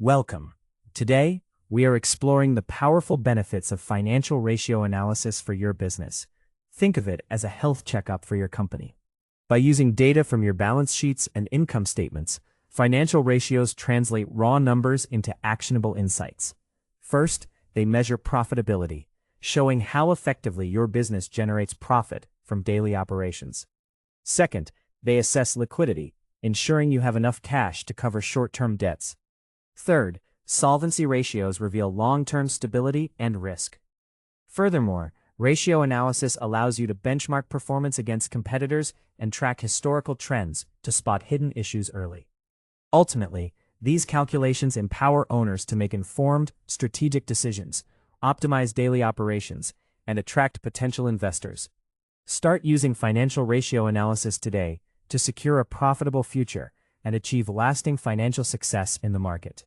Welcome. Today, we are exploring the powerful benefits of financial ratio analysis for your business. Think of it as a health checkup for your company. By using data from your balance sheets and income statements, financial ratios translate raw numbers into actionable insights. First, they measure profitability, showing how effectively your business generates profit from daily operations. Second, they assess liquidity, ensuring you have enough cash to cover short-term debts. Third, solvency ratios reveal long-term stability and risk. Furthermore, ratio analysis allows you to benchmark performance against competitors and track historical trends to spot hidden issues early. Ultimately, these calculations empower owners to make informed, strategic decisions, optimize daily operations, and attract potential investors. Start using financial ratio analysis today to secure a profitable future and achieve lasting financial success in the market.